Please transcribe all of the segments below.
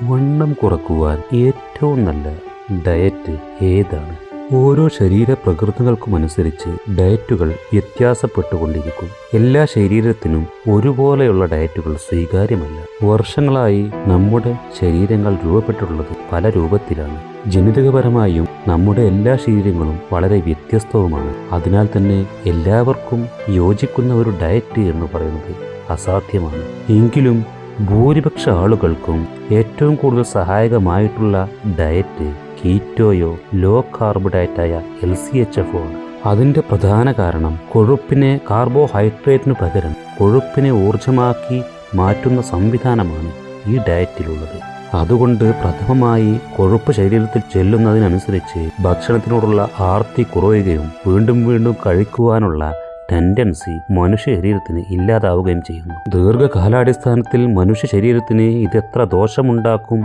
വണ്ണം കുറക്കുവാൻ ഏറ്റവും നല്ല ഡയറ്റ് ഏതാണ്? ഓരോ ശരീര പ്രകൃതികൾക്കുമനുസരിച്ച് ഡയറ്റുകൾ വ്യത്യാസപ്പെട്ടുകൊണ്ടിരിക്കും. എല്ലാ ശരീരത്തിനും ഒരുപോലെയുള്ള ഡയറ്റുകൾ സ്വീകാര്യമല്ല. വർഷങ്ങളായി നമ്മുടെ ശരീരങ്ങൾ രൂപപ്പെട്ടിട്ടുള്ളത് പല രൂപത്തിലാണ്. ജനിതകപരമായും നമ്മുടെ എല്ലാ ശരീരങ്ങളും വളരെ വ്യത്യസ്തവുമാണ്. അതിനാൽ തന്നെ എല്ലാവർക്കും യോജിക്കുന്ന ഒരു ഡയറ്റ് എന്ന് പറയുന്നത് അസാധ്യമാണ്. എങ്കിലും ഭൂരിപക്ഷ ആളുകൾക്കും ഏറ്റവും കൂടുതൽ സഹായകമായിട്ടുള്ള ഡയറ്റ് കീറ്റോയോ ലോ കാർബ് ഡയറ്റായ LCHF ആണ്. അതിൻ്റെ പ്രധാന കാരണം കൊഴുപ്പിനെ കാർബോഹൈഡ്രേറ്റിനു പകരം കൊഴുപ്പിനെ ഊർജമാക്കി മാറ്റുന്ന സംവിധാനമാണ് ഈ ഡയറ്റിലുള്ളത്. അതുകൊണ്ട് പ്രഥമമായി കൊഴുപ്പ് ശരീരത്തിൽ ചെല്ലുന്നതിനനുസരിച്ച് ഭക്ഷണത്തിനോടുള്ള ആർത്തി കുറയുകയും വീണ്ടും വീണ്ടും കഴിക്കുവാനുള്ള ടെൻഡൻസി മനുഷ്യ ശരീരത്തിന് ഇല്ലാതാവുകയും ചെയ്യുന്നു. ദീർഘകാലാടിസ്ഥാനത്തിൽ മനുഷ്യ ശരീരത്തിന് ഇതെത്ര ദോഷമുണ്ടാക്കും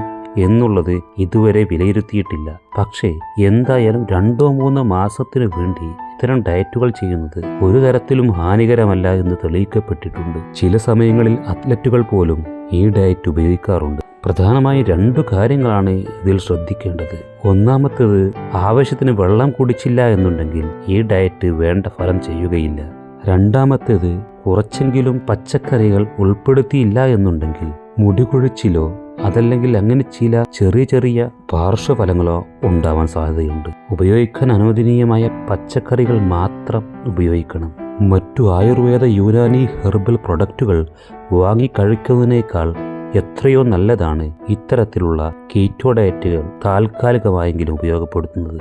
എന്നുള്ളത് ഇതുവരെ വിലയിരുത്തിയിട്ടില്ല. പക്ഷേ എന്തായാലും 2-3 മാസത്തിനു വേണ്ടി ഇത്തരം ഡയറ്റുകൾ ചെയ്യുന്നത് ഒരു തരത്തിലും ഹാനികരമല്ല എന്ന് തെളിയിക്കപ്പെട്ടിട്ടുണ്ട്. ചില സമയങ്ങളിൽ അത്ലറ്റുകൾ പോലും ഈ ഡയറ്റ് ഉപയോഗിക്കാറുണ്ട്. പ്രധാനമായി 2 കാര്യങ്ങളാണ് ഇതിൽ ശ്രദ്ധിക്കേണ്ടത്. ഒന്നാമത്തേത്, ആവശ്യത്തിന് വെള്ളം കുടിച്ചില്ല എന്നുണ്ടെങ്കിൽ ഈ ഡയറ്റ് വേണ്ട ഫലം ചെയ്യുകയില്ല. രണ്ടാമത്തേത്, കുറച്ചെങ്കിലും പച്ചക്കറികൾ ഉൾപ്പെടുത്തിയില്ല എന്നുണ്ടെങ്കിൽ മുടികൊഴിച്ചിലോ അതല്ലെങ്കിൽ അങ്ങനെ ചില ചെറിയ പാർശ്വഫലങ്ങളോ ഉണ്ടാവാൻ സാധ്യതയുണ്ട്. ഉപയോഗിക്കാൻ അനുവദനീയമായ പച്ചക്കറികൾ മാത്രം ഉപയോഗിക്കണം. മറ്റു ആയുർവേദ യുനാനി ഹെർബൽ പ്രൊഡക്റ്റുകൾ വാങ്ങിക്കഴിക്കുന്നതിനേക്കാൾ എത്രയോ നല്ലതാണ് ഇത്തരത്തിലുള്ള കീറ്റോ ഡയറ്റുകൾ താൽക്കാലികമായെങ്കിലും ഉപയോഗപ്പെടുത്തുന്നത്.